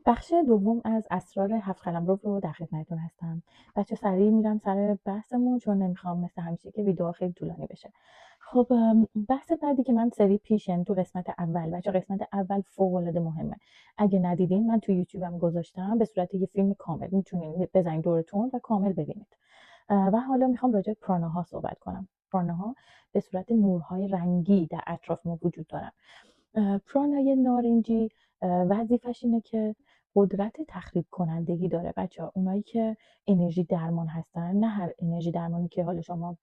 بخش دوم از اسرار هفت قلمرو رو در خدمتتون هستم. بچه سریع میرم سر بحثمون چون نمیخوام مثل همیشه که ویدیو خیلی طولانی بشه. خب بحث بعدی که من سری پیش یعنی تو قسمت اول بچه قسمت اول فوق العاده مهمه. اگه ندیدین من تو یوتیوبم گذاشتم به صورت یه فیلم کامل، میتونین بزنین دورتون و کامل ببینید. و حالا میخوام راجع به پراناها صحبت کنم. پراناها به صورت نورهای رنگی در اطراف ما وجود دارن. پرانای نارنجی وظیفش اینه که قدرت تخریب کنندگی داره بچه‌ها. اونایی که انرژی درمان هستن، نه هر انرژی درمانی که حالا شما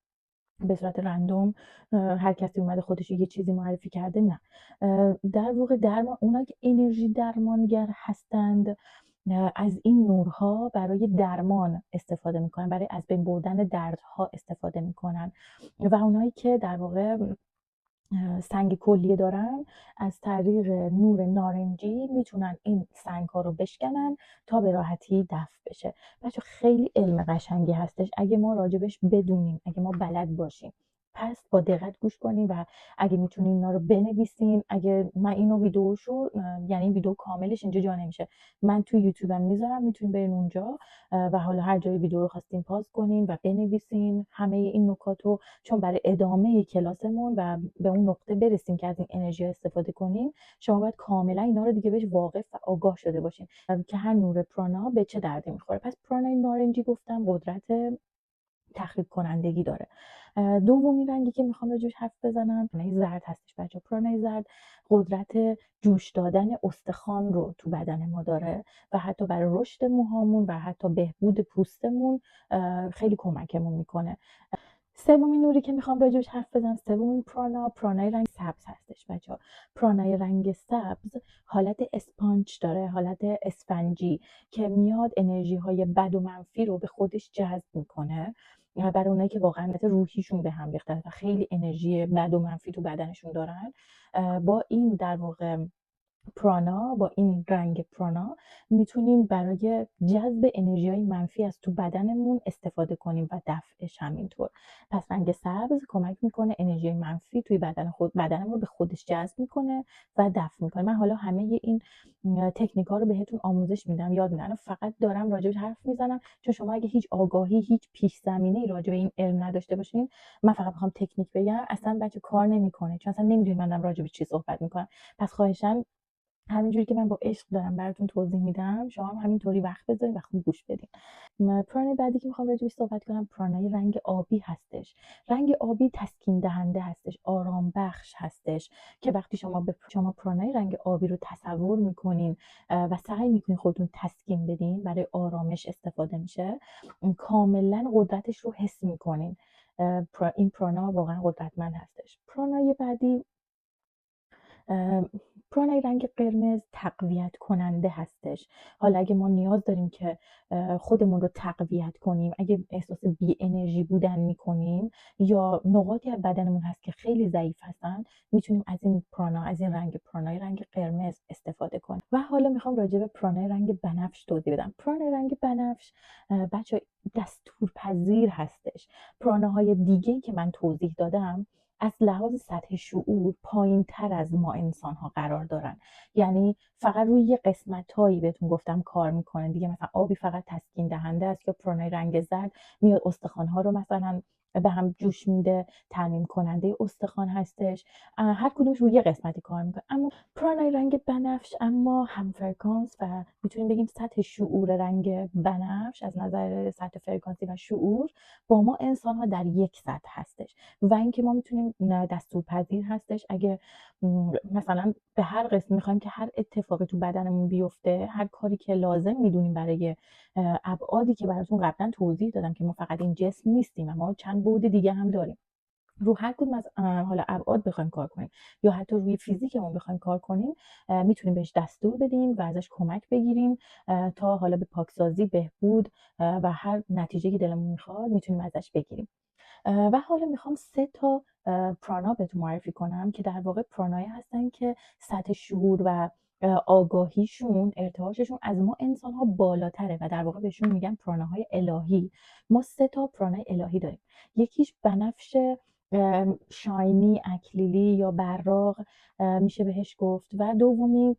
به صورت رندوم هر کسی اومده خودش یه چیزی معرفی کرده، نه. در واقع درمان، اونایی که انرژی درمانگر هستند از این نورها برای درمان استفاده میکنن، برای از بین بردن دردها استفاده میکنن. و اونایی که در واقع سنگ کلیه دارن از طریق نور نارنجی میتونن این سنگ ها رو بشکنن تا به راحتی دفع بشه. بچه خیلی علم قشنگی هستش اگه ما راجبش بدونیم، اگه ما بلد باشیم. پس با دقت گوش کنیم و اگه میتونین اینا رو بنویسین. اگه من اینو ویدیوشو یعنی ویدیو کاملش اینجا جا نمیشه، من تو یوتیوبم میذارم، میتونین برین اونجا و حالا هر جای ویدیو رو خواستین پاس کنین و بنویسین همه این نکات رو، چون برای ادامه کلاسمون و به اون نقطه برسیم که از این انرژی استفاده کنیم شما باید کاملا اینا رو دیگه بهش واقف و آگاه شده باشین که هر نور پرانا به چه دردی میخوره. پس پرانای نارنجی گفتم قدرت تخریب کنندگی داره. دومین رنگی که میخوام راجعش حرف بزنم پرانای زرد هستش بچه. پرانای زرد قدرت جوش دادن استخوان رو تو بدن ما داره و حتی برای رشد موهامون و حتی بهبود پوستمون خیلی کمکمون میکنه. سومین نوری که میخوام راجبش حرف بزنم، سومین پرانای رنگ سبز هستش بچه‌ها. پرانای رنگ سبز حالت اسپانج داره، حالت اسفنجی که میاد انرژی های بد و منفی رو به خودش جذب میکنه. برای اونایی که واقعا روحیشون به هم ریخته و خیلی انرژی بد و منفی تو بدنشون دارن، با این در واقع با این رنگ پرانا میتونیم برای جذب انرژی های منفی از تو بدنمون استفاده کنیم و دفعش همینطور. پس رنگ سبز کمک میکنه انرژی منفی توی بدنمون رو به خودش جذب میکنه و دفع میکنه. من حالا همه این تکنیک ها رو بهتون آموزش میدم، یاد میدم، فقط دارم راجبش حرف میزنم چون شما اگه هیچ آگاهی، هیچ پیش زمینه راجب این علم نداشته باشین، من فقط میخوام تکنیک بگم، اصلا بچه کار نمیکنه چون اصلا نمیدونید من دارم راجب چی صحبت میکنم. پس خواهشاً همینجوری که من با عشق دارم براتون توضیح میدم شما هم همینطوری وقت بذارید و خوب گوش بدین. پرانای بعدی که میخوام راجعش صحبت کنم پرانای رنگ آبی هستش. رنگ آبی تسکین دهنده هستش، آرام بخش هستش که وقتی شما پرانای رنگ آبی رو تصور میکنین و سعی میکنین خودتون تسکین بدین، برای آرامش استفاده میشه، کاملا قدرتش رو حس میکنین. این پرانا واقعا قدرتمند هستش. پرانای بعدی پرانای رنگ قرمز تقویت کننده هستش. حالا اگه ما نیاز داریم که خودمون رو تقویت کنیم، اگه احساس بی انرژی بودن میکنیم یا نقاطی از بدنمون هست که خیلی ضعیف هستن، میتونیم از این پرانای رنگ قرمز استفاده کنیم. و حالا میخوام راجع به پرانای رنگ بنفش توضیح بدم. پرانای رنگ بنفش بچه دستورپذیر هستش. پراناهای دیگه که من توضیح دادم از لحاظ سطح شعور پایین تر از ما انسان ها قرار دارن، یعنی فقط روی یه قسمت هایی بهتون گفتم کار میکنه دیگه. مثلا آبی فقط تسکین دهنده است یا پرانای رنگ زرد میاد استخوان ها رو مثلا به هم جوش میده، ترمیم کننده استخوان هستش. هر کدومش روی یه قسمتی کار میکنه. اما پرانای رنگ بنفش اما هم فرکانس و میتونیم بگیم سطح شعور رنگ بنفش از نظر سطح فرکانسی و شعور با ما انسان ها در یک سطح هستش. و اینکه ما میتونیم دستورپذیر هستش، اگه مثلا به هر قسم میخوایم که هر اتفاقی تو بدنمون بیفته، هر کاری که لازم میدونیم برای ابعادی که براتون قبلا توضیح دادم که ما فقط این جسم نیستیم، ما چند بعد دیگه هم داریم، رو هر کدوم از حالا ابعاد بخوایم کار کنیم یا حتی روی فیزیکمون بخوایم کار کنیم، میتونیم بهش دستور بدیم و ازش کمک بگیریم تا حالا به پاکسازی، بهبود و هر نتیجه که دلمون میخواد میتونیم ازش بگیریم. و حالا میخوام 3 تا پرانا بهتون معرفی کنم که در واقع پرانایی هستن که سطح شعور و آگاهیشون، ارتعاششون از ما انسان ها بالاتره و در واقع بهشون میگن پراناهای الهی. ما 3 تا پرانای الهی داریم. یکیش بنفش شاینی، اکلیلی یا براق میشه بهش گفت، و دومی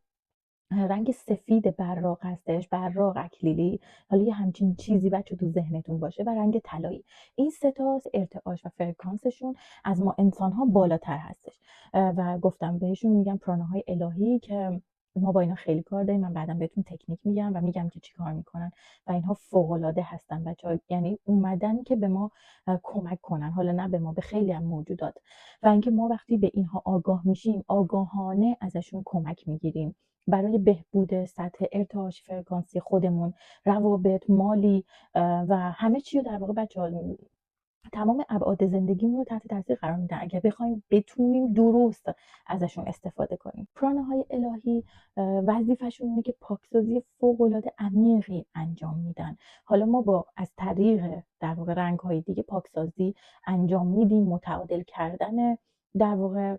رنگ سفید براق هستش، براق اکلیلی، حالا یه همچین چیزی بچه تو ذهنتون باشه، و رنگ طلایی. این سه تا ارتعاش و فرکانسشون از ما انسان ها بالاتر هستش. و گفتم بهشون میگم پراناهای الهی که ما با اینا خیلی کار داریم. من بعدا بهتون تکنیک میگم و میگم که چیکار میکنن و اینها فوق العاده هستن بچه‌ها، یعنی اومدن که به ما کمک کنن، حالا نه به ما، به خیلی هم موجودات. و اینکه ما وقتی به اینها آگاه میشیم آگاهانه ازشون کمک میگیریم برای بهبود سطح ارتعاش فرکانسی خودمون، روابط، مالی و همه چی رو در واقع بچه‌ها تمام ابعاد زندگیمون رو تحت تاثیر قرار میدن اگر بخوایم بتونیم درست ازشون استفاده کنیم. پراناهای الهی وظیفه‌شون اینه که پاکسازی فوق‌العاده عمیقی انجام میدن. حالا ما با از طریق در واقع رنگ‌های دیگه پاکسازی انجام میدیم، متعادل کردن در واقع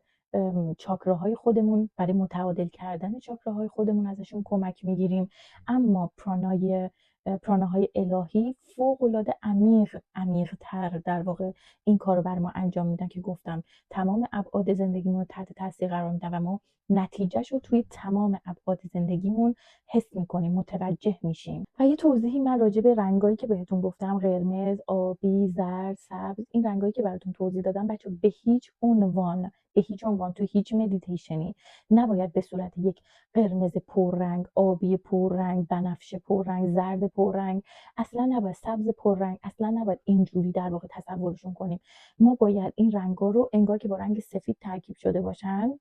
چاکراهای خودمون، برای متعادل کردن چاکراهای خودمون ازشون کمک میگیریم. اما پراناهای الهی فوق‌العاده عمیق‌تر در واقع این کار رو بر ما انجام میدن که گفتم تمام ابعاد زندگیمون رو تحت تاثیر قرار میدن و ما نتیجهش رو توی تمام ابعاد زندگیمون حس میکنیم، متوجه میشیم. و یه توضیحی من راجع به رنگایی که بهتون گفتم، قرمز، آبی، زرد، سبز، این رنگایی که براتون توضیح دادم بچه به هیچ عنوان تو هیچ مدیتیشنی نباید به صورت یک قرمز پررنگ، آبی پررنگ، بنفشه پررنگ، زرد پررنگ، اصلا نباید سبز پررنگ، اصلا نباید اینجوری در واقع تصورشون کنیم. ما باید این رنگا رو انگار که با رنگ سفید ترکیب شده باشن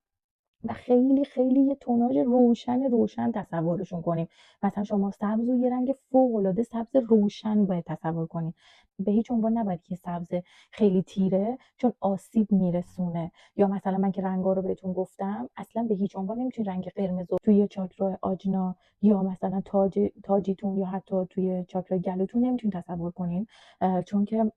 و خیلی خیلی یه توناژ روشن تصورشون کنیم. مثلا شما سبز و یه رنگ فوق‌العاده سبز روشن باید تصور کنید. به هیچ عنوان نباید که سبز خیلی تیره چون آسیب میرسونه. یا مثلا من که رنگا رو بهتون گفتم، اصلا به هیچ عنوان نمیتونید رنگ قرمز رو توی چاکرا آجنا یا مثلا تاجیتون یا حتی توی چاکرا گلوتون نمیتونید تصور کنین، چون که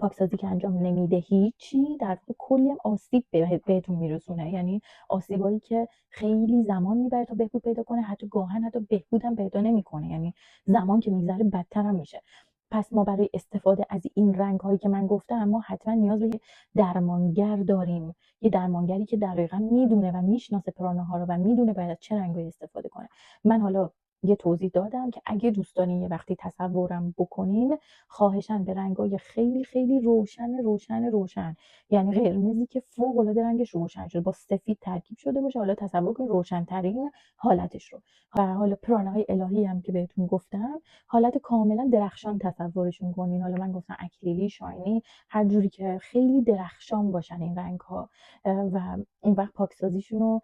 پاکسازی که انجام نمیده هیچی، در واقع کلی هم آسیب بهتون میرسونه. یعنی آسیبایی که خیلی زمان میبره تا بهبود پیدا کنه، حتی گاهن حتی بهبود هم پیدا نمیکنه، یعنی زمان که میگذره بدتر هم میشه. پس ما برای استفاده از این رنگ هایی که من گفتم ما حتما نیاز به یه درمانگر داریم، یه درمانگری که دقیقا میدونه و میشناسه پرانه رو و میدونه باید از چه رنگایی استفاده کنه. من حالا یه توضیح دادم که اگه دوست دارین یه وقتی تصورم بکنین، خواهشاً به رنگای خیلی خیلی روشن، یعنی قرمزی که فوق العاده رنگش روشن شده با سفید ترکیب شده باشه، حالا تصور کنید روشن ترین حالتش رو. و حالا پرانه‌های الهی هم که بهتون گفتم حالت کاملا درخشان تصورشون کنین. حالا من گفتم اکلیلی، شاینی، هر جوری که خیلی درخشان باشن این رنگ ها. و اون وقت پاکسازیشون رو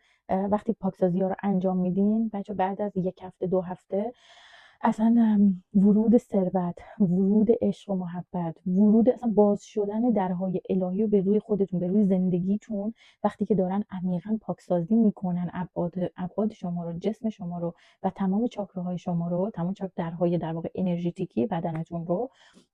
وقتی پاکسازی ها رو انجام میدین بچه، بعد از یک هفته 2 هفته اصلا ورود ثروت، ورود عشق و محبت، ورود اصلا باز شدن درهای الهی رو به روی خودتون، به روی زندگیتون، وقتی که دارن عمیقا پاکسازی میکنن ابعاد شما رو، جسم شما رو و تمام چاکراهای شما رو، تمام درهای در واقع انرژیتیکی بدنتون رو،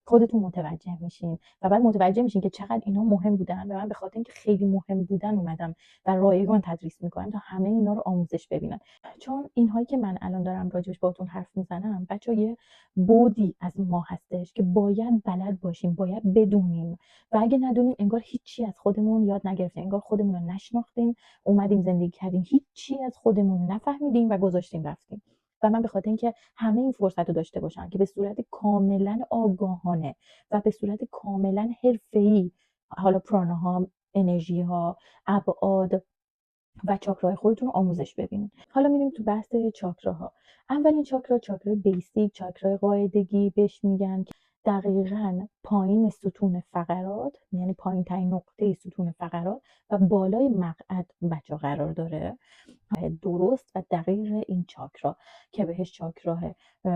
خودتون متوجه میشین و بعد متوجه میشین که چقدر اینا مهم بودن. و من به خاطر اینکه خیلی مهم بودن اومدم و رایگان تدریس میکنم تا همه اینا رو آموزش ببینن، چون اینهایی که من الان دارم راجبش باهاتون حرف میزنم بچه یه بودی از ما هستش که باید بلد باشیم، باید بدونیم و اگه ندونیم انگار هیچی از خودمون یاد نگرفتیم، انگار خودمون رو نشناختیم، اومدیم زندگی کردیم هیچی از خودمون نفهمیدیم و گذاشتیم رفتیم. و من به خاطر اینکه همه این فرصت رو داشته باشن که به صورت کاملا آگاهانه و به صورت کاملا حرفه‌ای، حالا پراناها، انرژی ها، ابعاد و چاکراهای خودتون رو آموزش ببینید. حالا میریم تو بحث چاکراها. اولین چاکرای بیسیک، چاکرای قاعدگی بهش میگن، که دقیقاً پایین ستون فقرات، یعنی پایین ترین نقطه ستون فقرات و بالای مقعد بچه قرار داره. درست و دقیق این چاکرا که بهش چاکرا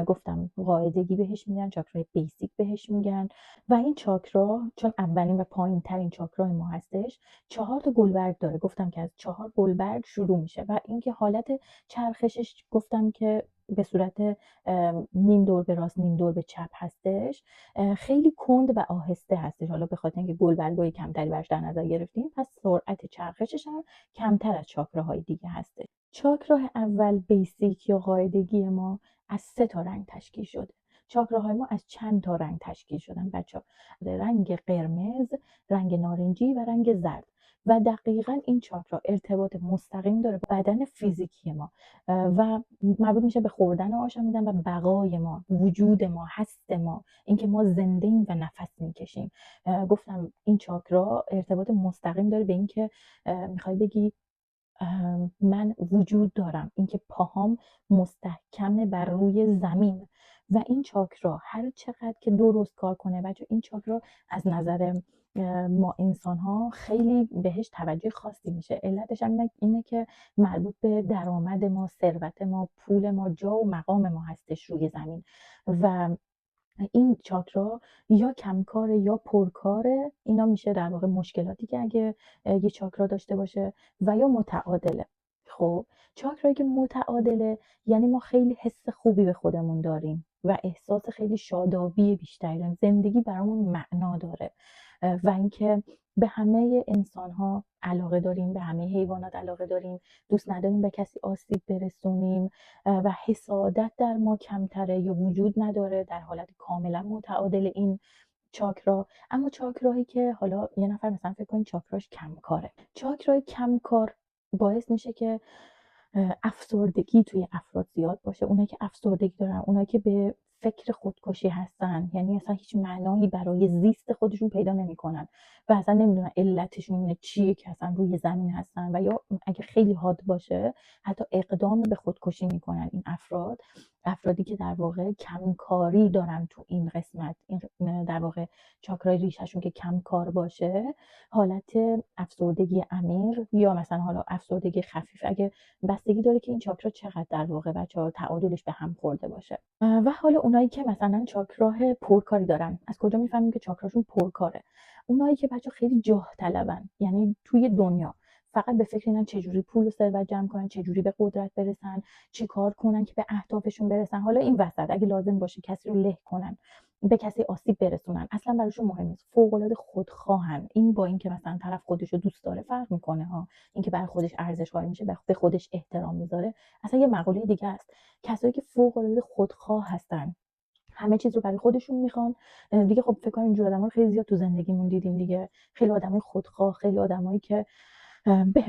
گفتم قاعدگی بهش میگن، چاکرای بیسیک بهش میگن. و این چاکرا چون اولین و پایین ترین چاکرای ما هستش 4 تا گلبرگ داره. گفتم که از 4 گلبرگ شروع میشه و اینکه حالت چرخشش گفتم که به صورت نیم دور به راست نیم دور به چپ هستش، خیلی کند و آهسته هستش. حالا به خاطر اینکه گلبرگای کمتری برش در نظر گرفتیم پس سرعت چرخشش هم کمتر از چاکراهای دیگه هستش. چاکراه اول بیسیک یا قاعدگی ما از 3 تا رنگ تشکیل شده. چاکراهای ما از چند تا رنگ تشکیل شدن بچه ها؟ رنگ قرمز، رنگ نارنجی و رنگ زرد. و دقیقا این چاکرا ارتباط مستقیم داره با بدن فیزیکی ما و مربوط میشه به خوردن آشامیدن و بقای ما، وجود ما، هست ما، اینکه ما زنده ایم و نفس میکشیم. گفتم این چاکرا ارتباط مستقیم داره به اینکه میخوای بگی من وجود دارم، اینکه پاهام مستحکمه بر روی زمین. و این چاکرا هر چقدر که درست کار کنه بچه، این چاکرا از نظر ما انسان ها خیلی بهش توجه خاصی میشه. علتش هم اینه که مربوط به درآمد ما، ثروت ما، پول ما، جا و مقام ما هستش روی زمین. و این چاکرا یا کمکاره یا پرکاره، اینا میشه در واقع مشکلاتی که اگه یه چاکرا داشته باشه، و یا متعادله. خب چاکرایی که متعادله یعنی ما خیلی حس خوبی به خودمون داریم و احساس خیلی شادابی بیشتری داریم، زندگی برامون معنا داره و اینکه به همه انسان ها علاقه داریم، به همه حیوانات علاقه داریم، دوست نداریم به کسی آسیب برسونیم و حسادت در ما کمتره یا وجود نداره، در حالت کاملا متعادل این چاکرا. اما چاکراهایی که حالا یه نفر مثلا فکر کنید چاکراش کمکاره، چاکرای کمکار باعث میشه که افسردگی توی افراد زیاد باشه. اونایی که افسردگی دارن، اونایی که به فکر خودکشی هستن، یعنی اصلا هیچ معنایی برای زیست خودشون پیدا نمیکنن و اصلا نمیدونن علتشون چیه که اصلا روی زمین هستن، و یا اگه خیلی حاد باشه حتی اقدام به خودکشی میکنن. این افرادی که در واقع کمکاری دارن تو این قسمت، این در واقع چاکرای ریششون که کمکار باشه، حالت افسردگی عمیق یا مثلا حالا افسردگی خفیف، اگه بستگی داره که این چاکرا چقدر در واقع بچه‌ها تعادلش به هم خورده باشه. و حالا اونایی که مثلا چاکراه پرکاری دارن، از کجا میفهمیم که چاکراشون پرکاره؟ اونایی که بچه خیلی جاه طلبن، یعنی توی دنیا فقط به فکر اینن چجوری پول و ثروت جمع کنن، چجوری به قدرت برسن، چی کار کنن که به اهدافشون برسن. حالا این وسط اگه لازم باشه کسی رو له کنن، به کسی آسیب برسونن، اصلا براشون مهم نیست. فوق العاده خودخواهن. این با اینکه مثلا طرف خودش رو دوست داره فرق میکنه ها، اینکه برای خودش ارزش قائل میشه، به خودش احترام میذاره، اصلا یه مقوله دیگه است. کسایی که فوق العاده خودخواه هستن، همه چیز رو برای خودشون میخوان دیگه. خب فکر کنم اینجور آدما رو خیلی زیاد تو زندگیمون دیدیم دیگه، خیلی آدمای خودخواه، خیلی آدمایی که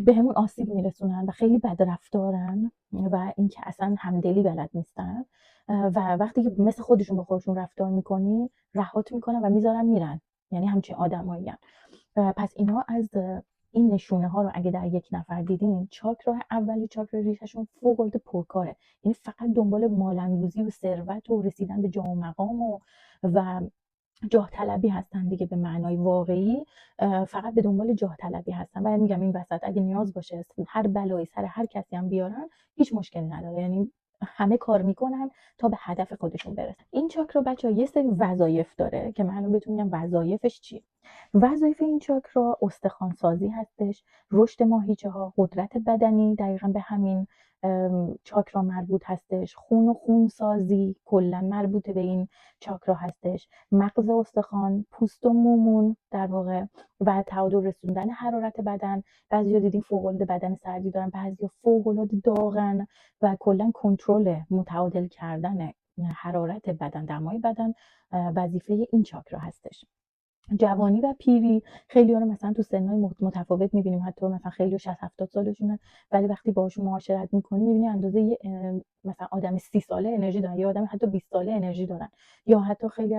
بهمون آسیب میرسونن و خیلی بد رفتارن و اینکه اصلا همدلی بلد نیستن و وقتی که مثل خودشون با خودشون رفتار میکنی رهات میکنن و میذارن میرن. یعنی همچین آدمایین. پس اینا از این نشونه ها رو اگه در یک نفر دیدین، چاکرا اولی، چاکرا ریششون فوق العاده پرکاره، یعنی فقط دنبال مال‌اندوزی و ثروت و رسیدن به جاه و مقام و جاه طلبی هستن دیگه. به معنای واقعی فقط به دنبال جاه طلبی هستن. و میگم این وسط اگه نیاز باشه هر بلایی سر هر کسی هم بیارن، هیچ مشکلی نداره، یعنی همه کار میکنن تا به هدف خودشون برسن. این چاکرا بچه‌ها یه سری وظایف داره که من الان بهتون میگم وظایفش چیه. وظایف این چاکرا استخوان سازی هستش، رشد ماهیچه ها، قدرت بدنی دقیقا به همین چاکرا مربوط هستش، خون و خون سازی کلا مربوط به این چاکرا هستش، مغز استخوان، پوست و مومون در واقع، و تعادل رسوندن حرارت بدن. بعضیا دیدین فوق العاده بدن سردی دارن، بعضیا فوق العاده داغن و کلا کنترل متعادل کردن حرارت بدن، دمای بدن وظیفه این چاکرا هستش. جوانی و پیری، خیلی ها رو مثلا تو سنهای متفاوت میبینیم، حتی مثلا خیلی 60-70 سالشونه، ولی وقتی باهاشون معاشرت میکنی میبینی اندازه یه مثلا آدم 30 ساله انرژی دارن، یا آدم حتی 20 ساله انرژی دارن، یا حتی خیلی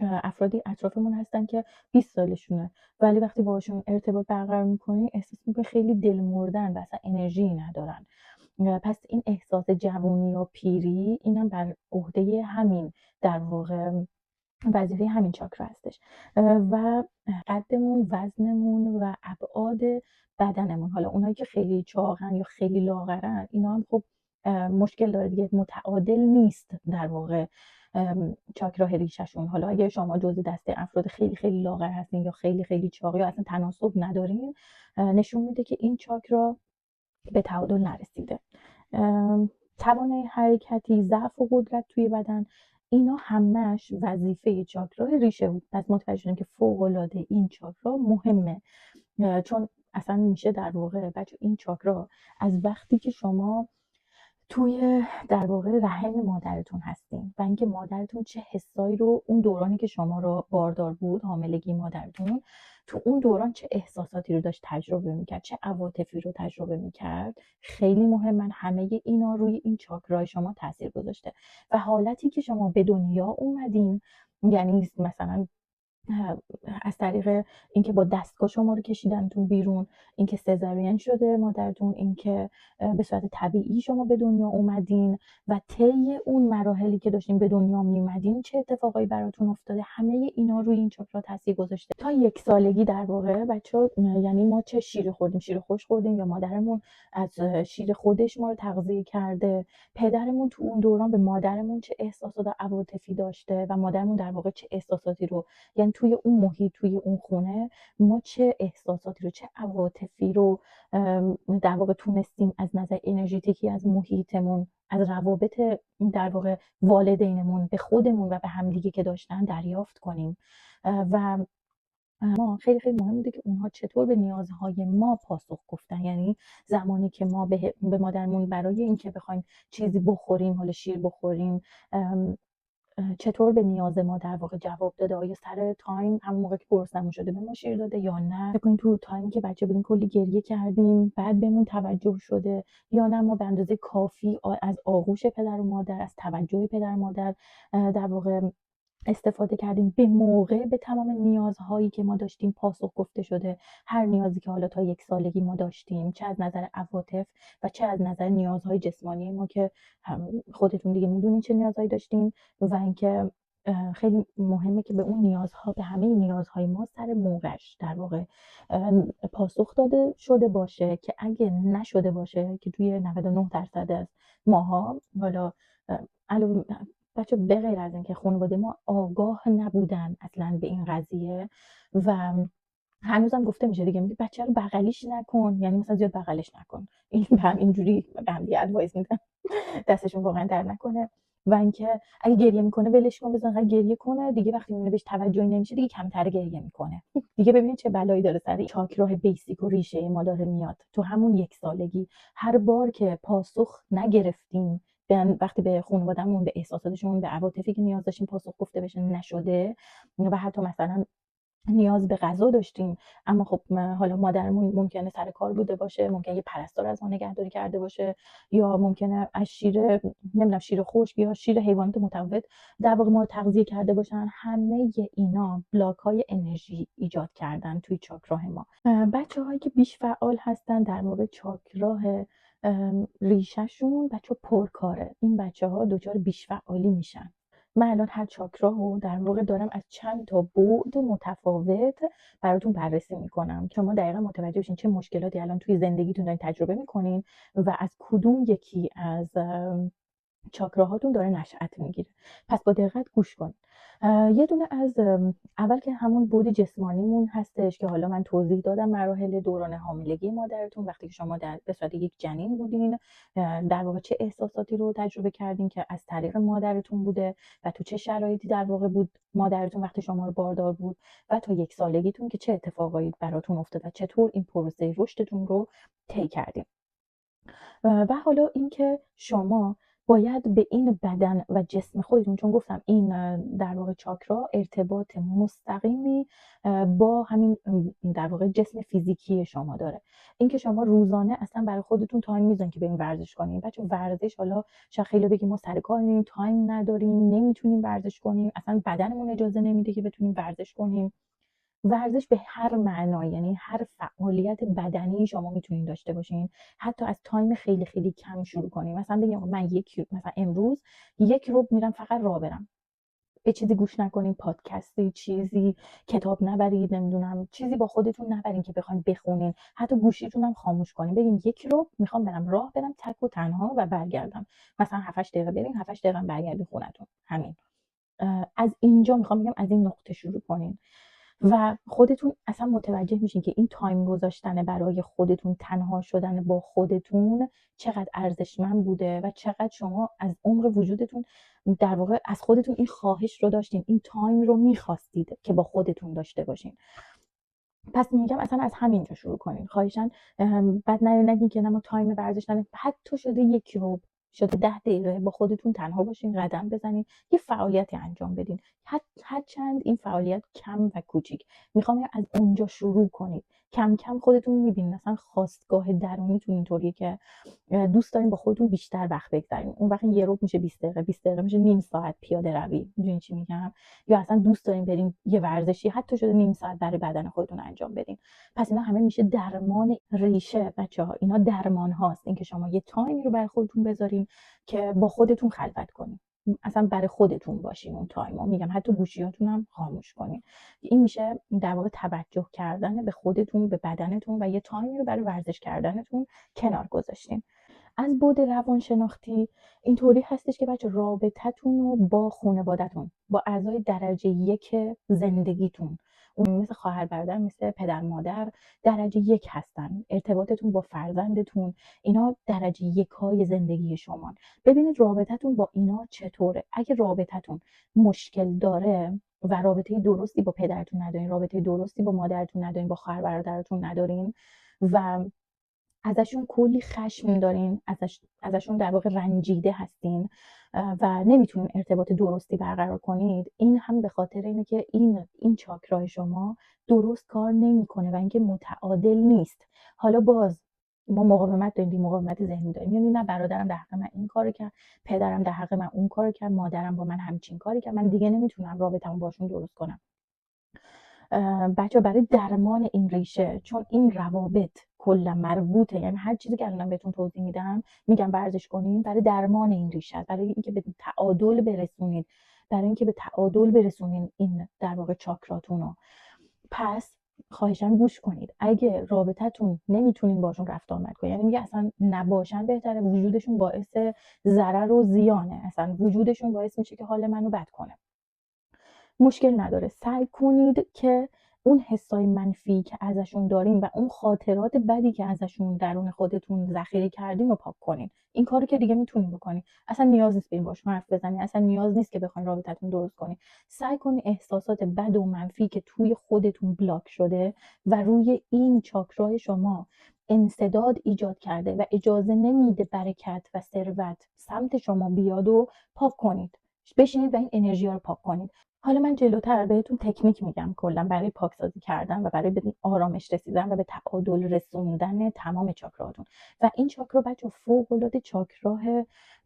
افرادی اطرافمون هستن که 20 سالشونه، ولی وقتی باهاشون ارتباط برقرار میکنی احساس میکنی خیلی دل مردن و اصلا انرژی ندارن. پس این احساس جوانی یا پیری، اینم بر عهده همین در واقع وظیفه همین چاکرا هستش. و قدمون، وزنمون و ابعاد بدنمون، حالا اونایی که خیلی چاقن یا خیلی لاغرن، اینا هم خب مشکل داره دیگه، متعادل نیست در واقع چاکرا ریششون. حالا اگه شما جزء دسته افراد خیلی خیلی لاغر هستین یا خیلی خیلی چاق یا اصلا تناسب ندارین، نشون میده که این چاکرا به تعادل نرسیده. توان حرکتی، ضعف و قدرت توی بدن، اینا همش وظیفه چاکرا ریشه بود. پس متوجه شدین که فوق العاده این چاکرا مهمه، چون اصلا میشه در واقع بچه این چاکرا از وقتی که شما توی در واقع رحم مادرتون هستین و اینکه مادرتون چه حسایی رو اون دورانی که شما رو باردار بود، حاملگی مادرتون، تو اون دوران چه احساساتی رو داشت تجربه میکرد، چه عواطفی رو تجربه میکرد. خیلی مهمن، همه اینا روی این چاکرای شما تاثیر گذاشته. و حالتی که شما به دنیا اومدین، یعنی مثلا از طریق اینکه با دستگاه شما رو کشیدنتون بیرون، اینکه سزارین شده مادرتون، اینکه به صورت طبیعی شما به دنیا اومدین و طی اون مراحلی که داشتین به دنیا میومدین چه اتفاقایی براتون افتاده، همه اینا روی این چاکرا تاثیر گذاشته. تا 1 سالگی در واقع بچه‌ها، یعنی ما چه شیر خوردیم، شیر خشک خوردیم یا مادرمون از شیر خودش ما رو تغذیه کرده، پدرمون تو اون دوران به مادرمون چه احساسات و عواطفی داشته و مادرمون در واقع چه احساساتی رو، یعنی توی اون محیط، توی اون خونه ما چه احساساتی رو، چه عواطفی رو در واقع تونستیم از نظر انرژیتیکی از محیطمون، از روابط در واقع والدینمون به خودمون و به همدیگه که داشتن دریافت کنیم. و ما خیلی خیلی مهم بوده که اونها چطور به نیازهای ما پاسخ گفتن. یعنی زمانی که ما به مادرمون برای اینکه بخوایم چیزی بخوریم، حالا شیر بخوریم، چطور به نیاز ما در واقع جواب داده. آیا سر تایم همون موقع که گرسنمون شده به ما شیر داده یا نه؟ فکر کنید تو تایمی که بچه بودیم کلی گریه کردیم بعد بهمون توجه شده، یا نه ما به اندازه کافی از آغوش پدر و مادر، از توجه پدر و مادر در واقع استفاده کردیم، به موقع به تمام نیازهایی که ما داشتیم پاسخ گفته شده. هر نیازی که حالا تا 1 سالگی ما داشتیم، چه از نظر عواطف و چه از نظر نیازهای جسمانی ما که خودتون دیگه میدونین چه نیازهایی داشتیم. و اینکه خیلی مهمه که به اون نیازها، به همه نیازهای ما سر موقعش در واقع پاسخ داده شده باشه، که اگه نشده باشه، که توی 99% از ماها، حالا علاوه بچه به غیر از اینکه خانواده ما آگاه نبودن اصلا به این قضیه و هنوزم گفته میشه دیگه، میگه بچه رو بغلیش نکن، یعنی مثلا زیاد بغلش نکن. این به هم اینجوری به هم ادوایس میدن، دستشون واقعا در نکنه. و اینکه اگه گریه میکنه ولش کن، بزن اگه گریه کنه دیگه، وقتی میبینه بهش توجهی نمیشه دیگه کمتر گریه میکنه. دیگه ببینید چه بلایی داره سر چاکراه بیسیک و ریشه ما داره میاد. تو همون 1 سالگی هر بار که پاسخ نگرفتیم، وقتی به خانوادهمون، به احساساتشون، به عواطفی که نیاز داشتیم پاسخ گفته بشه نشده، و حتی مثلا نیاز به غذا داشتیم اما خب حالا مادرمون ممکنه سر کار بوده باشه، ممکنه یه پرستار از ما نگهداری کرده باشه، یا ممکنه از شیر، نمیدونم، شیر خشک یا شیر حیوانات متعوض در واقع ما رو تغذیه کرده باشن. همه اینا بلاک های انرژی ایجاد کردن توی چاکراه ما. بچه هایی که بیش فعال هستن در واقع چاکراه ریشهشون بچه پرکاره، این بچه ها دچار بیش فعالی میشن. من الان هر چاکرا رو در واقع دارم از چند تا بعد متفاوت براتون بررسی میکنم که شما دقیقا متوجه بشین چه مشکلاتی الان توی زندگیتون دارین تجربه میکنین و از کدوم یکی از چاکراهاتون داره نشأت میگیره. پس با دقت گوش کن. یه دونه از اول که همون بود جسمانیمون هستش که حالا من توضیح دادم مراحل دوران حاملگی مادرتون، وقتی که شما به صورت یک جنین بودین در واقع چه احساساتی رو تجربه کردین که از طریق مادرتون بوده و تو چه شرایطی در واقع بود مادرتون وقتی شما رو باردار بود، و تا 1 سالگیتون که چه اتفاقایی براتون افتاد و چطور این پروسه رشدتون رو طی کردین. و حالا اینکه شما باید به این بدن و جسم خودتون، چون گفتم این در واقع چاکرا ارتباط مستقیمی با همین در واقع جسم فیزیکی شما داره. اینکه شما روزانه اصلا برای خودتون تایم میذارین که بریم ورزش کنین. بچه ورزش، حالا شاید خیلی بگیم ما سر کاریم، تایم نداریم، نمیتونیم ورزش کنیم، اصلا بدنمون اجازه نمیده که بتونیم ورزش کنیم. ورزش به هر معنایی، یعنی هر فعالیت بدنی شما میتونین داشته باشین، حتی از تایم خیلی خیلی کم شروع کنین. مثلا بگیم من مثلا امروز 1 ربع میرم فقط راه برم، به چیزی گوش نکنین، پادکستی، چیزی، کتاب نبرید، نمیدونم چیزی با خودتون نبرین که بخواین بخونین، حتی گوشیتون هم خاموش کنین. بگین 1 ربع میخوام برم راه برم تک و تنها و برگردم، مثلا 7-8 دقیقه برین، 7-8 دقیقه برگردین خونتون. همین. از اینجا میخوام بگم از این نقطه شروع کنین و خودتون اصلا متوجه میشین که این تایم گذاشتن برای خودتون، تنها شدن با خودتون چقدر ارزشمند بوده و چقدر شما از عمق وجودتون در واقع از خودتون این خواهش رو داشتین، این تایم رو میخواستید که با خودتون داشته باشین. پس میگم اصلا از همینجا شروع کنین خواهشاً. بعد نگین که نه ما تایم ورزش نداریم، حتی شده 1 ربع شده 10 دقیقه با خودتون تنها باشین، قدم بزنین، یه فعالیتی انجام بدین. هرچند این فعالیت کم و کوچیک، میخوام از اونجا شروع کنید. کم کم خودتون میبینید مثلا خاستگاه درونیتون اینطوریه که دوست دارین با خودتون بیشتر وقت بگذرین. اون وقت یه میشه 20 دقیقه، 20 دقیقه میشه نیم ساعت پیاده روی. میدونین چی میگم؟ یا اصلا دوست دارین برین یه ورزشی، حتی شده نیم ساعت برای بدن خودتون انجام بدین. پس اینا همه میشه درمان ریشه بچه‌ها. اینا درمان هاست، اینکه شما یه تایمی رو برای خودتون بذارین که با خودتون خلوت کنین، اصلا برای خودتون باشین. اون تایما میگم حتی گوشیاتون هم خاموش کنین. این میشه در واقع توجه کردن به خودتون، به بدنتون، و یه تایمی رو برای ورزش کردنتون کنار گذاشتین. از بعد روانشناختی اینطوری هستش که بچه رابطتون رو با خانواده‌تون، با اعضای درجه 1 زندگیتون، اون مثل خواهر برادر، مثل پدر مادر، درجه 1 هستن. ارتباطتون با فرزندتون، اینا درجه 1 های زندگی شما. ببینید رابطتون با اینا چطوره. اگه رابطتون مشکل داره و رابطه درستی با پدرتون ندارین، رابطه درستی با مادرتون ندارین، با خواهر برادرتون ندارین و ازشون کلی خشم دارین، ازشون در واقع رنجیده هستین و نمیتونین ارتباط درستی برقرار کنید، این هم به خاطر اینه که این چاکرای شما درست کار نمیکنه و اینکه متعادل نیست. حالا باز ما مقاومت داریم، مقاومت ذهنی داریم، یعنی نه برادرم در حق من این کارو کرد، پدرم در حق من اون کارو کرد، مادرم با من همچین کاری کرد، من دیگه نمیتونم رابطه‌مو باشون درست کنم. بچه برای درمان این ریشه، چون این روابط کلا مربوطه، یعنی هر چیزی که الان بهتون توضیح میدم، میگم ورزش کنین، برای درمان این ریشه، برای اینکه به تعادل برسونید، برای اینکه به تعادل برسونین این در واقع چاکراتونو. پس خواهشاً گوش کنید. اگه رابطتون نمیتونین باشون رفت آمد کنید، یعنی میگه اصلا نباشن بهتره، وجودشون باعث ضرر و زیانه، اصلا وجودشون باعث میشه که حال منو بد کنه، مشکل نداره. سعی کنید که اون حسای منفی که ازشون دارین و اون خاطرات بدی که ازشون درون خودتون ذخیره کردین رو پاک کنین. این کاری که دیگه میتونین بکنین. اصلا نیاز نیست برین باشون حرف بزنین، اصلا نیاز نیست که بخواین رابطتون درست کنین. سعی کنین احساسات بد و منفی که توی خودتون بلاک شده و روی این چاکرای شما انسداد ایجاد کرده و اجازه نمیده برکت و ثروت سمت شما بیاد و پاک کنید. بشینید و این انرژی ها رو پاک کنید. حالا من جلوتر بهتون تکنیک میگم کلا برای پاکسازی کردن و برای به آرامش رسیدن و به تعادل رسوندن تمام چاکراهاتون. و این چاکرا بچه فوق‌العاده چاکراه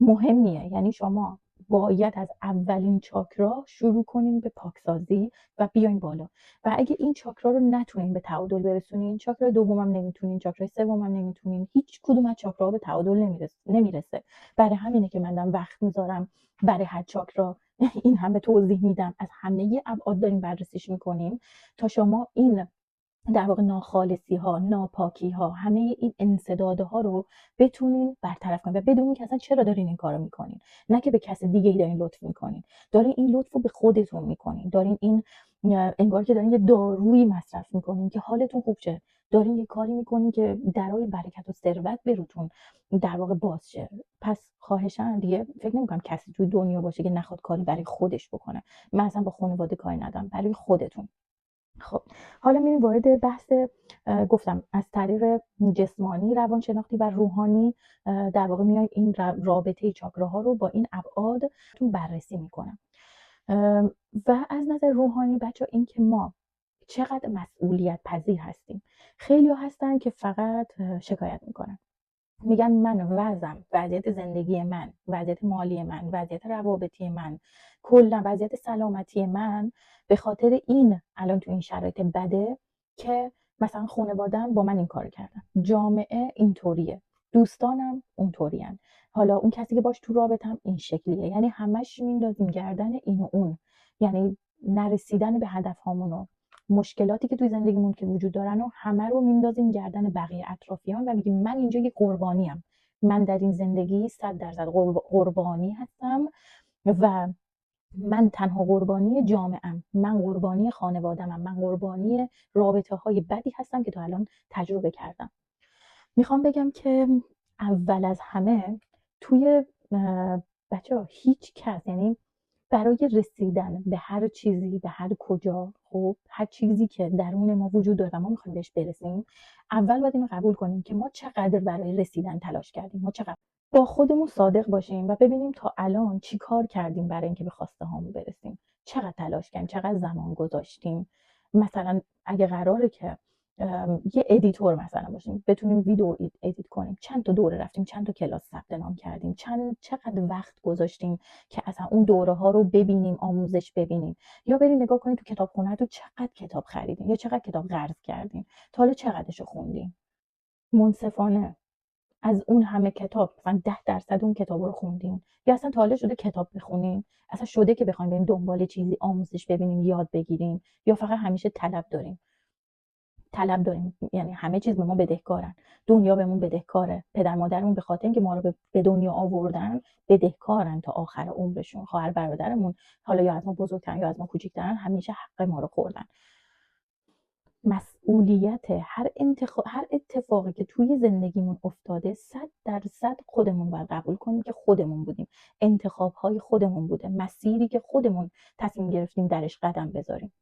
مهمیه، یعنی شما باید از اولین چاکرا شروع کنین به پاکسازی و بیاین بالا. و اگه این چاکرا رو نتونین به تعادل برسونین، چاکرا دومم نمیتونین، چاکرا سومم نمیتونین، هیچ کدوم از چاکراها به تعادل نمیرسه. برای همینه که من دارم وقت میذارم برای هر چاکرا این همه توضیح میدم، از همه ابعاد داریم بررسیش میکنیم تا شما این در واقع ناخالصی ها، ناپاکی ها، همه این انسدادها رو بتونین برطرف کنین و بدونین که اصلا چرا دارین این کارو میکنین، نه که به کس دیگه ای دارین لطف میکنین. دارین این لطف رو به خودتون میکنین، دارین این انگار که دارین یه دارویی مصرف میکنین که حالتون خوب شه، دارین یه کاری میکنین که درای برکت و ثروت به روتون در واقع باز شه. پس خواهشاً دیگه فکر نمیکنم کسی توی دنیا باشه که نخواد کاری برای خودش بکنه. من اصلا با خانواده کاری ندارم، برای خودتون. خب حالا میریم وارد بحث، گفتم از طریق جسمانی، روانشناختی و روحانی در واقع میایم این رابطه چاکراها رو با این ابعاد بررسی میکنم. و از نظر روحانی بچه این که ما چقدر مسئولیت پذیر هستیم. خیلی هستن که فقط شکایت میکنن، میگن من وضعیت زندگی من، وضعیت مالی من، وضعیت روابطی من، کلا وضعیت سلامتی من به خاطر این الان تو این شرایط بده که مثلا خانواده‌ام با من این کار کردن، جامعه اینطوریه، دوستانم اونطورین، حالا اون کسی که باش تو رابطم این شکلیه. یعنی همش میندازیم گردن این و اون، یعنی نرسیدن به هدف هامونو، مشکلاتی که توی زندگیمون که وجود دارن و همه رو میندازیم گردن بقیه اطرافیان و میگیم من اینجا یه قربانیم، من در این زندگی 100% قربانی هستم و من تنها قربانی جامعه‌ام، من قربانی خانواده‌ام، من قربانی رابطه های بدی هستم که تا الان تجربه کردم. میخوام بگم که اول از همه توی بچه‌ها هیچ کس، یعنی برای رسیدن به هر چیزی، به هر کجا، خب هر چیزی که درون ما وجود داره و ما میخوایم بهش برسیم، اول باید اینو قبول کنیم که ما چقدر برای رسیدن تلاش کردیم، ما چقدر با خودمون صادق باشیم و ببینیم تا الان چی کار کردیم برای اینکه به خواسته هامون برسیم. چقدر تلاش کردیم، چقدر زمان گذاشتیم. مثلا اگه قراره که یه ادیتور مثلا باشیم، بتونیم ویدیو ادیت کنیم، چند تا دوره رفتیم، چند تا کلاس ثبت نام کردیم، چقدر وقت گذاشتیم که اصلا اون دوره ها رو ببینیم، آموزش ببینیم. یا بریم نگاه کنیم تو کتابخونه تو چقدر کتاب خریدیم یا چقدر کتاب قرض کردیم، تا حالا چقدرشو خوندیم منصفانه. از اون همه کتاب مثلا 10% اون کتابا رو خوندین، یا اصلا تا حالا شده کتاب بخونین؟ اصلا شده که بخوایم بریم دنبال چیزی آموزش ببینیم، یاد بگیریم، یا فقط همیشه طلب داریم؟ یعنی همه چیز به ما بدهکارن، دنیا بهمون بدهکاره، پدر مادرمون به خاطر اینکه ما رو به دنیا آوردن بدهکارن تا آخر عمرشون. خواهر برادرمون حالا یا از ما بزرگترن یا از ما کوچیکترن، همیشه حق ما رو خوردن. مسئولیت هر اتفاقی که توی زندگیمون افتاده 100% خودمون باید قبول کنیم که خودمون بودیم، انتخاب‌های خودمون بوده، مسیری که خودمون تصمیم گرفتیم درش قدم بذاریم.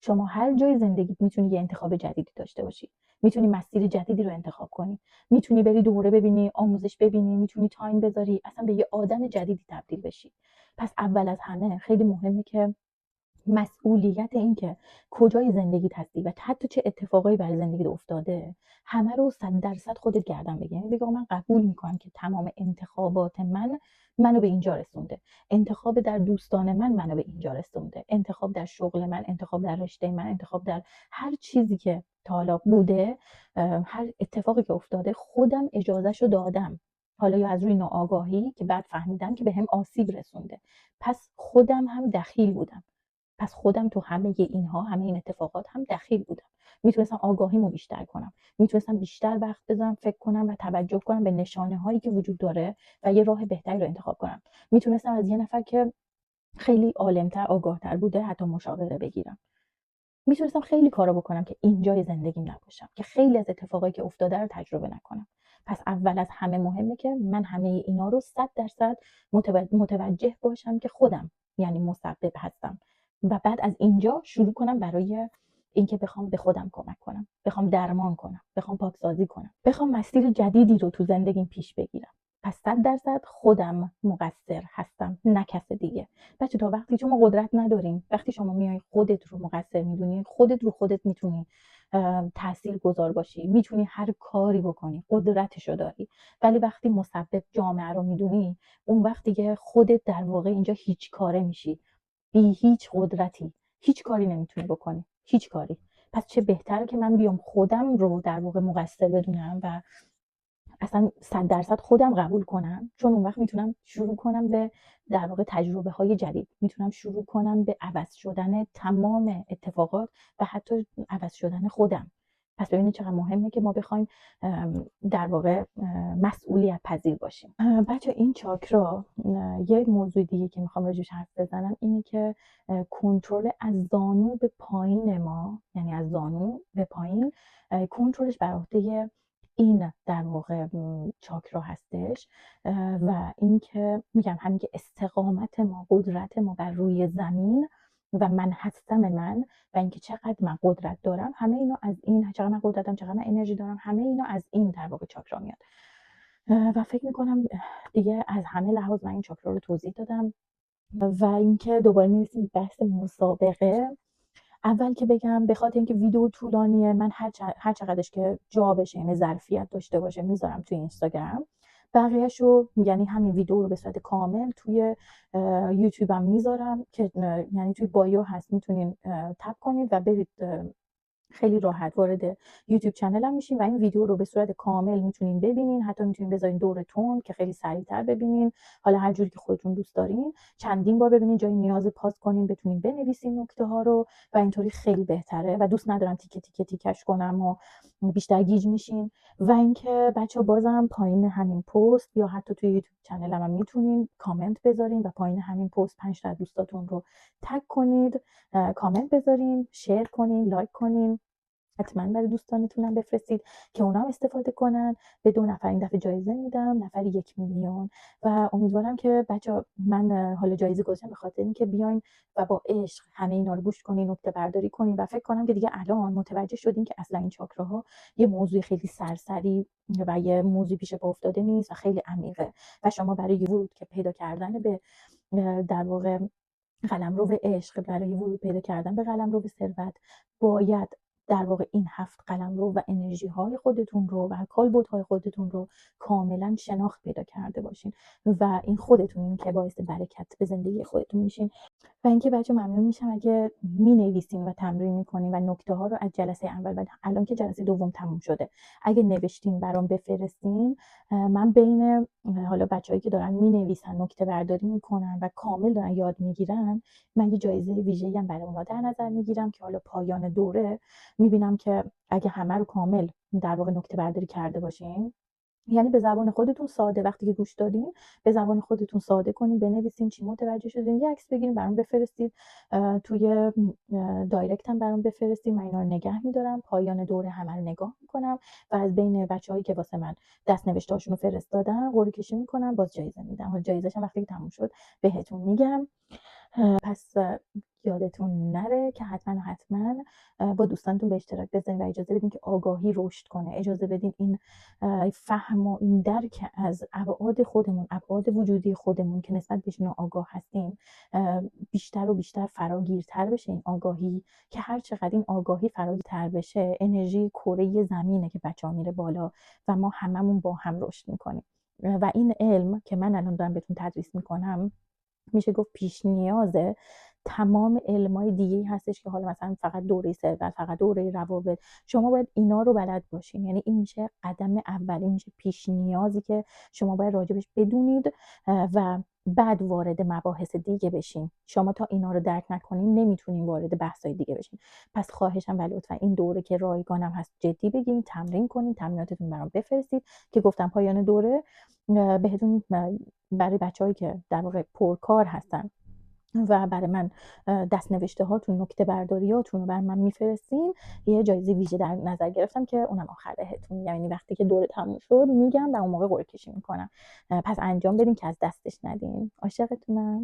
شما هر جای زندگیت میتونی یه انتخاب جدیدی داشته باشی، میتونی مسیر جدیدی رو انتخاب کنی، میتونی بری دوره ببینی، آموزش ببینی، میتونی تایم بذاری، اصلا به یه آدم جدیدی تبدیل بشی. پس اول از همه خیلی مهمه که مسئولیت این که کجای زندگیت هستی و حتی چه اتفاقایی برای زندگیت افتاده، همه رو 100% خودت گردن بگیری. یعنی بگو من قبول میکنم که تمام انتخابات منو به اینجا رسونده، انتخاب در دوستان منو به اینجا رسونده، انتخاب در شغل من، انتخاب در رشته من، انتخاب در هر چیزی که تا حالا بوده، هر اتفاقی که افتاده خودم اجازهشو دادم، حالا یا از روی ناآگاهی که بعد فهمیدم که بهم آسیب رسونده، پس خودم هم دخیل بودم. پس خودم تو همه اینها، همه این اتفاقات هم دخیل بودم. میتونستم آگاهیمو بیشتر کنم، میتونستم بیشتر وقت بذارم فکر کنم و توجه کنم به نشانه هایی که وجود داره و یه راه بهتری رو انتخاب کنم. میتونستم از یه نفر که خیلی عالمتر، آگاهتر بوده حتی مشاوره بگیرم. میتونستم خیلی کارا بکنم که اینجای زندگیم نباشم، که خیلی از اتفاقایی که افتاده رو تجربه نکنم. پس اول از همه مهمه که من همه اینا رو 100% متوجه باشم که خودم یعنی مسبب هستم و بعد از اینجا شروع کنم برای اینکه بخوام به خودم کمک کنم، بخوام درمان کنم، بخوام پاکسازی کنم، بخوام مسیر جدیدی رو تو زندگیم پیش بگیرم. پس 100% خودم مقصر هستم، نه کس دیگه. بچه تا وقتی شما قدرت ندارین، وقتی شما میای خودت رو مقصر میدونی، خودت رو خودت میتونی تأثیر گذار باشی، میتونی هر کاری بکنی، قدرتشو داری. ولی وقتی مسبب جامعه رو میدونی، اون وقتی که خودت در واقع اینجا هیچ کاره میشی، بی هیچ قدرتی، هیچ کاری نمیتونی بکنی، هیچ کاری. پس چه بهتره که من بیام خودم رو در واقع مقصر بدونم و اصلا 100% خودم قبول کنم، چون اون وقت میتونم شروع کنم به در واقع تجربه های جدید، میتونم شروع کنم به عوض شدن تمام اتفاقات و حتی عوض شدن خودم. پس ببینید چقدر مهمه که ما بخوایم در واقع مسئولیت پذیر باشیم. بچه این چاکرا، یه موضوع دیگه که میخوام راجعش حرف بزنم اینه که کنترل از زانو به پایین ما، یعنی از زانو به پایین، کنترلش بر عهده این در واقع چاکرا هستش. و اینکه میگم همین که استقامت ما، قدرت ما بر روی زمین و من هستم من و اینکه چقدر من قدرت دارم، همه اینا از این، چقدر من قدرتم، چقدر من انرژی دارم، همه اینا از این در واقع چاکرا میاد. و فکر میکنم دیگه از همه لحاظ من این چاکرا رو توضیح دادم. و اینکه دوباره میرسیم بحث مسابقه. اول که بگم به خاطر اینکه ویدیو طولانیه، من هر چقدرش که جا بشه، یعنی ظرفیت داشته باشه، میذارم توی اینستاگرام. بقیهشو یعنی همین ویدیو رو به صورت کامل توی یوتیوبم میذارم که یعنی توی بایو هست، میتونین تپ کنید و برید خیلی راحت وارد یوتیوب چنلم میشین و این ویدیو رو به صورت کامل میتونین ببینین. حتی میتونین بذارین دورتون که خیلی سریعتر ببینین، حالا هر جوری که خودتون دوست دارین، چندین بار ببینین، جای نیاز پاس کنین بتونین بنویسین نکته ها رو و اینطوری خیلی بهتره. و دوست ندارم تیکش کنم و بیشتر گیج میشین. و اینکه بچه بازم پایین همین پست یا حتی توی یوتیوب چنلم هم میتونین کامنت بذارین و پایین همین پست 5 تا دوستاتون رو تگ کنید، کامنت بذارین، شیر کنین، لایک کنین حتما برای دوستانتونم بفرستید که اونا هم استفاده کنن. به 2 نفر این دفعه جایزه میدم، نفری 1,000,000 و امیدوارم که بچه‌ها، من حالا جایزه گذاشتم به خاطر اینکه بیاین و با عشق همه اینا رو گوش کنین، نکته برداری کنین و فکر کنم که دیگه الان متوجه شدین که اصلا این چاکراها یه موضوع خیلی سرسری و یه موضوع پیش پا افتاده نیست و خیلی عمیقه و شما برای ورود که پیدا کردن به در واقع قلمرو عشق، برای ورود پیدا کردن به قلمرو ثروت، باید در واقع این 7 قلمرو و انرژی‌های خودتون رو و کالبدهای خودتون رو کاملا شناخت پیدا کرده باشین و این خودتونین که باعث برکت به زندگی خودتون میشین. و اینکه بچه ممنون میشم اگه مینویسین و تمرین میکنین و نکته ها رو از جلسه اول و الان که جلسه دوم تموم شده اگه نوشتین برام بفرستین، من بین حالا بچه‌هایی که دارن مینویسن، نکته برداری میکنن و کامل دارن یاد میگیرن، من یه جایزه ویژه‌ای هم برای اونا در نظر میگیرم که حالا پایان دوره میبینم که اگه همه رو کامل در واقع نکته برداری کرده باشین، یعنی به زبان خودتون ساده وقتی که گوش دادین به زبان خودتون ساده کنین، بنویسین چی متوجه شدین، یه عکس بگیرین برام بفرستید، توی دایرکت هم برام بفرستید، من اینا رو نگه میدارم، پایان دوره همه رو نگاه میکنم و از بین بچه‌هایی که واسه من دست نوشته‌هاشون رو فرستادن قرعه کشی میکنم، باز جایزه میدم. حالا جایزه‌ش هم وقتی که تموم شد بهتون میگم. پس یادتون نره که حتما با دوستانتون به اشتراک بذارین و اجازه بدین که آگاهی رشد کنه، اجازه بدین این فهم و این درک از ابعاد خودمون، ابعاد وجودی خودمون که نسبت بهش ناآگاه هستیم، بیشتر و بیشتر فراگیرتر بشه این آگاهی، که هر چقدر این آگاهی فراگیرتر بشه انرژی کره زمینه که بچه‌ها میره بالا و ما هممون با هم رشد میکنیم و این علم که من الان دارم بهتون تدریس میکنم میشه گفت پیش نیازه تمام علمای دیگه‌ای هستش که حالا مثلا فقط دوره ثروت، فقط دوره روابط، شما باید اینا رو بلد باشین. یعنی این میشه قدم اولی، میشه پیش نیازی که شما باید راجبش بدونید و بعد وارد مباحث دیگه بشین. شما تا اینا رو درک نکنین نمیتونین وارد بحث‌های دیگه بشین. پس خواهشم و لطفا این دوره که رایگانم هست جدی بگیرین، تمرین کنین، تمریناتتون برام بفرستید که گفتم پایان دوره بهتون برای بچه‌هایی که در واقع پرکار هستن و برای من دست نوشته هاتون، نکته برداریاتون رو برای من میفرستین، یه جایزه ویژه در نظر گرفتم که اونم آخر بهتون، یعنی وقتی که دوره تموم شد میگم و اون موقع قرعه کشی میکنم. پس انجام بدین که از دستش ندین. عاشقتونم.